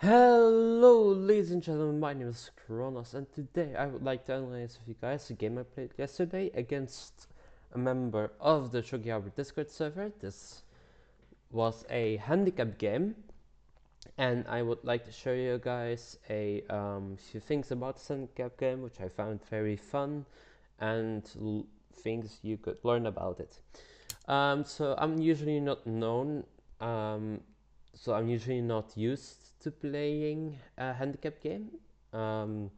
Hello, ladies and gentlemen, my name is Kronos, and today I would like to analyze with you guys a game I played yesterday against a member of the SHOGI Discord server. This was a handicap game, and I would like to show you guys a few things about this handicap game, which I found very fun, and things you could learn about it. So I'm usually not known, um, so I'm usually not used to playing a handicap game. Um,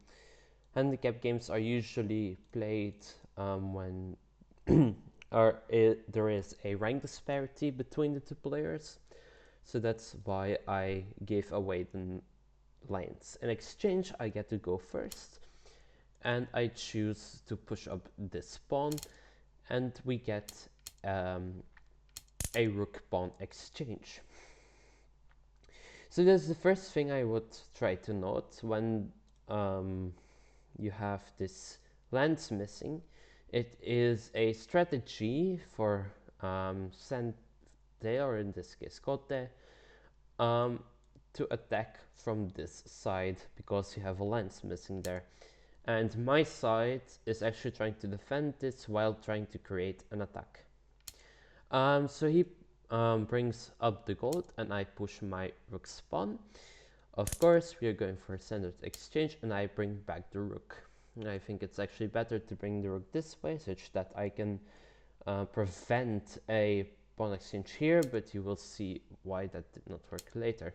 Handicap games are usually played when there is a rank disparity between the two players. So that's why I gave away the lanes. In exchange, I get to go first, and I choose to push up this pawn, and we get um, a rook pawn exchange. So that's the first thing I would try to note when you have this lands missing. It is a strategy for Sante, or in this case Kote, um, to attack from this side because you have a lens missing there. And my side is actually trying to defend this while trying to create an attack. So he brings up the gold and I push my rook pawn. Of course, we are going for a standard exchange and I bring back the rook. And I think it's actually better to bring the rook this way such that I can prevent a pawn exchange here, but you will see why that did not work later.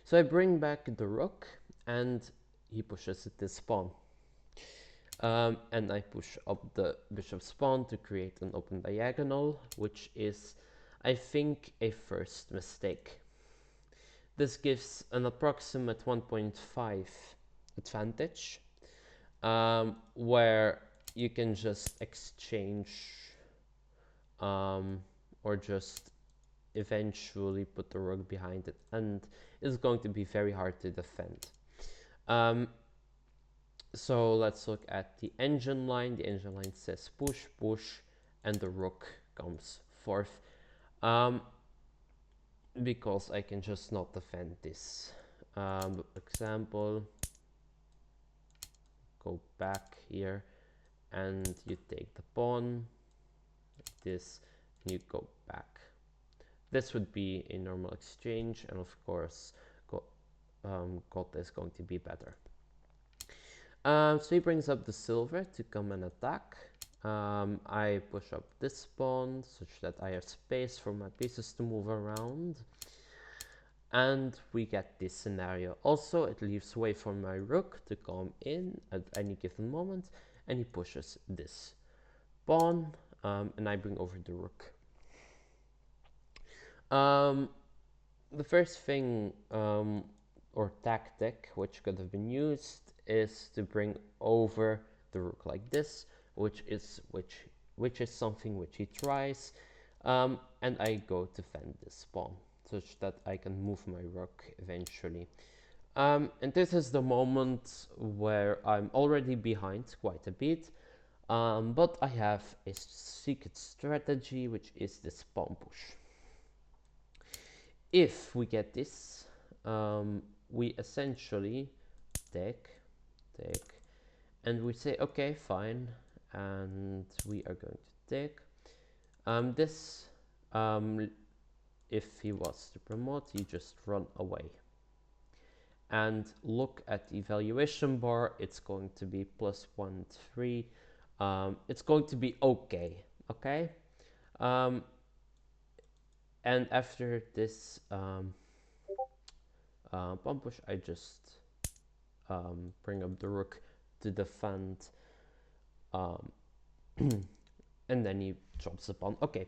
So I bring back the rook and he pushes this pawn. And I push up the bishop's pawn to create an open diagonal, which is, I think, a first mistake. This gives an approximate 1.5 advantage, where you can just exchange or just eventually put the rook behind it, and it's going to be very hard to defend. So let's look at the engine line. The engine line says push, push, and the rook comes fourth. Because I can just not defend this. Example, go back here and you take the pawn like this and you go back. This would be a normal exchange, and of course gold is going to be better. So he brings up the silver to come and attack. I push up this pawn such that I have space for my pieces to move around. And we get this scenario. Also, it leaves way for my rook to come in at any given moment, and he pushes this pawn, and I bring over the rook. The first thing or tactic which could have been used is to bring over the rook like this, which is something which he tries, and I go to defend this pawn such that I can move my rook eventually. And this is the moment where I'm already behind quite a bit, but I have a secret strategy, which is this pawn push. If we get this, we essentially take, and we say, okay, fine, and we are going to take. This, if he was to promote, you just run away. And look at the evaluation bar, it's going to be +1, 3. It's going to be okay, okay? And after this pawn push, I just bring up the rook to defend, and then he drops the pawn. Okay,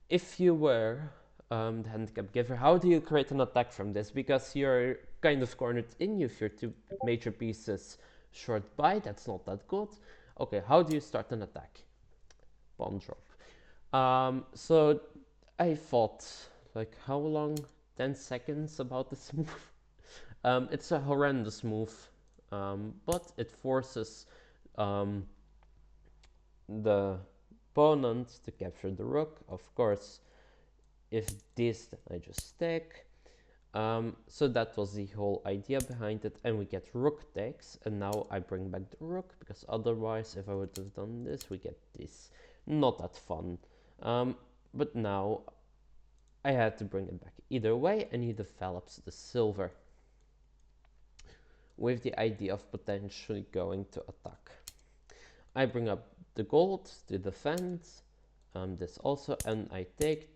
if you were the handicap giver, how do you create an attack from this? Because you're kind of cornered in, you have your two major pieces short by, that's not that good. Okay, how do you start an attack? Pawn drop. So I thought, like, how long? 10 seconds about this move. It's a horrendous move, but it forces the opponent to capture the rook. Of course, if this, then I just stick. So that was the whole idea behind it, and we get rook takes, and now I bring back the rook, because otherwise if I would have done this, we get this. Not that fun. But now I had to bring it back either way, and he develops the silver with the idea of potentially going to attack. I bring up the gold to defend, this also, and I take,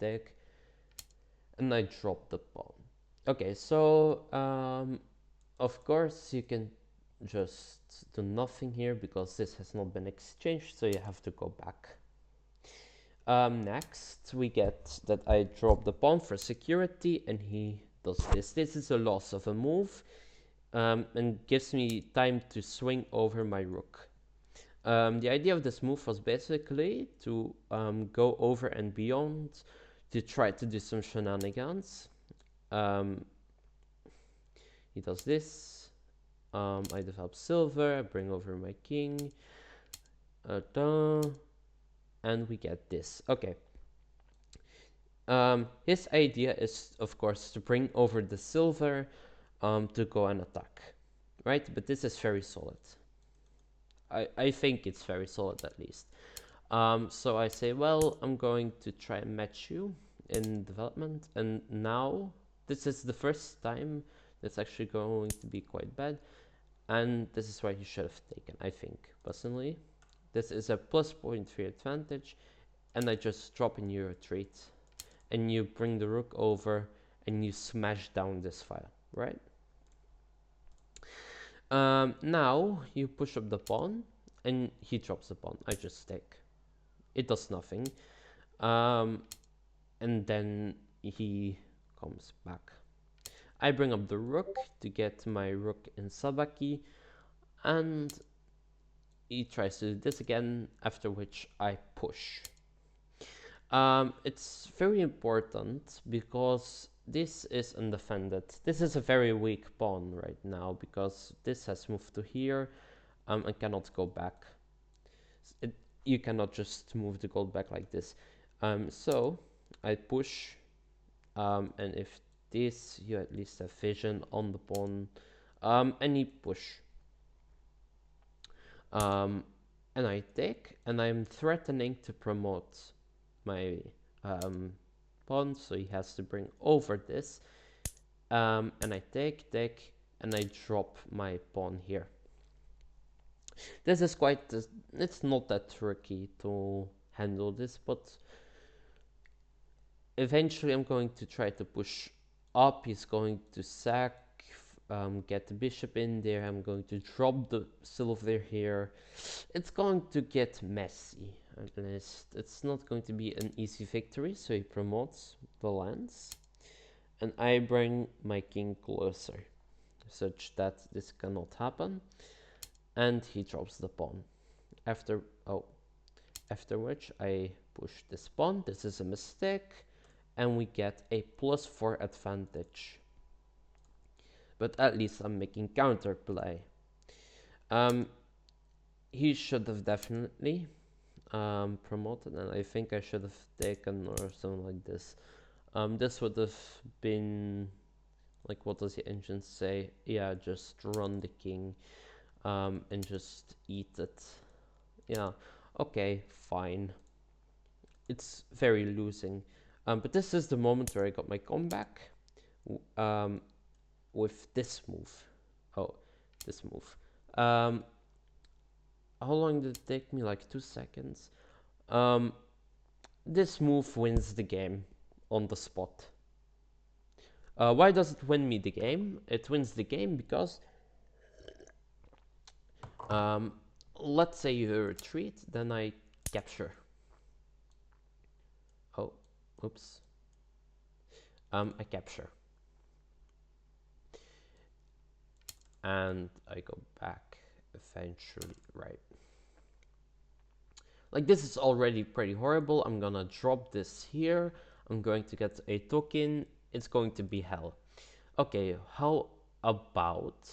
and I drop the pawn. Okay, so of course you can just do nothing here because this has not been exchanged, so you have to go back. Next we get that I drop the pawn for security, and he does this. This is a loss of a move, and gives me time to swing over my rook. The idea of this move was basically to go over and beyond, to try to do some shenanigans. He does this. I develop silver, I bring over my king, and we get this. Okay. His idea is, of course, to bring over the silver to go and attack, right? But this is very solid. I think it's very solid, at least. So I say, well, I'm going to try and match you in development, and now this is the first time that's actually going to be quite bad, and this is why you should have taken, I think, personally. This is a plus 0.3 advantage, and I just drop in your retreat, and you bring the rook over, and you smash down this file, right? Now you push up the pawn, and he drops the pawn. I just take. It does nothing. And then he comes back. I bring up the rook to get my rook in sabaki, and he tries to do this again, after which I push. It's very important because this is undefended. This is a very weak pawn right now because this has moved to here and cannot go back. You cannot just move the gold back like this. So I push, and if this, you at least have vision on the pawn, and you push. And I take, and I'm threatening to promote my pawn, so he has to bring over this. And I take, and I drop my pawn here. This is quite, it's not that tricky to handle this, but eventually I'm going to try to push up. He's going to sack, get the bishop in there. I'm going to drop the silver here. It's going to get messy, at least. It's not going to be an easy victory, so he promotes the lands. And I bring my king closer, such that this cannot happen. And he drops the pawn. After which I push this pawn. This is a mistake, and we get a +4 advantage. But at least I'm making counterplay. He should have definitely promoted, and I think I should have taken or something like this. This would have been like, what does the engine say? Yeah, just run the king, and just eat it. Yeah, okay, fine. It's very losing. But this is the moment where I got my comeback with this move. Oh, this move. How long did it take me? Like 2 seconds. This move wins the game on the spot. Why does it win me the game? It wins the game because let's say you retreat, then I capture. Oh, oops. I capture. And I go back eventually, right? Like, this is already pretty horrible. I'm gonna drop this here. I'm going to get a token. It's going to be hell. Okay, how about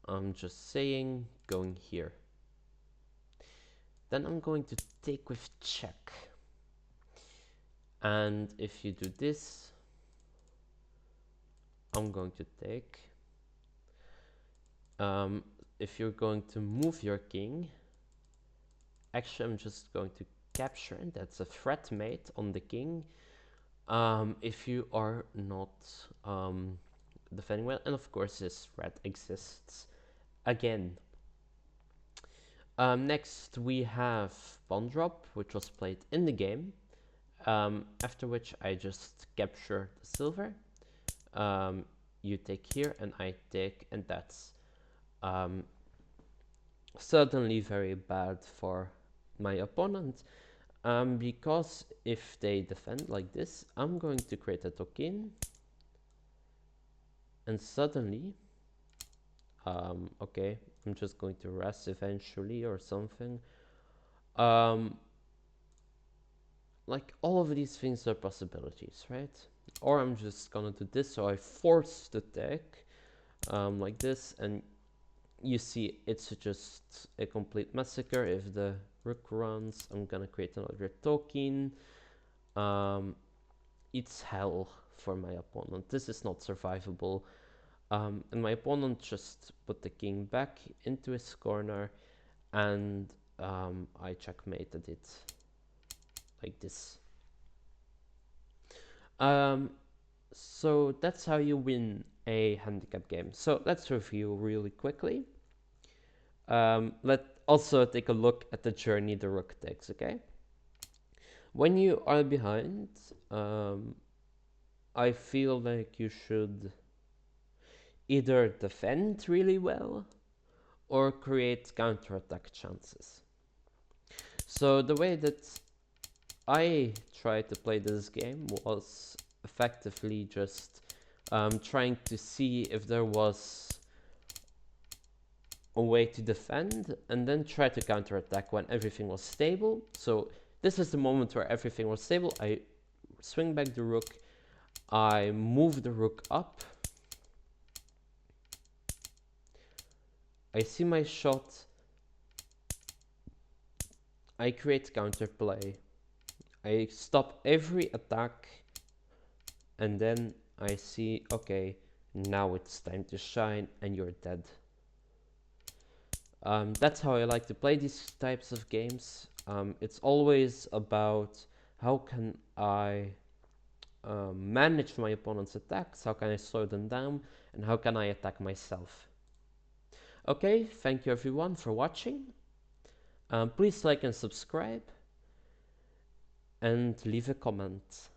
I'm just saying going here. Then I'm going to take with check. And if you do this, I'm going to take. If you're going to move your king, actually I'm just going to capture it. That's a threat mate on the king. If you are not defending well, and of course this threat exists again. Next we have pawn drop, which was played in the game, after which I just capture the silver. You take here and I take, and that's certainly very bad for my opponent, because if they defend like this, I'm going to create a token, and suddenly okay, I'm just going to rest eventually or something. Like all of these things are possibilities, right? Or I'm just gonna do this, so I force the deck like this, and you see it's just a complete massacre. If the rook runs, I'm gonna create another token. It's hell for my opponent. This is not survivable. And my opponent just put the king back into his corner, and I checkmated it like this. So that's how you win a handicap game. So let's review really quickly. Let's also take a look at the journey the rook takes, okay? When you are behind, I feel like you should either defend really well or create counterattack chances. So the way that I tried to play this game was effectively just trying to see if there was a way to defend and then try to counterattack when everything was stable. So this is the moment where everything was stable. I swing back the rook, I move the rook up, I see my shot, I create counterplay, I stop every attack, and then I see, okay, now it's time to shine, and you're dead. That's how I like to play these types of games. It's always about how can I manage my opponent's attacks, how can I slow them down, and how can I attack myself. Okay, thank you everyone for watching. Please like and subscribe, and leave a comment.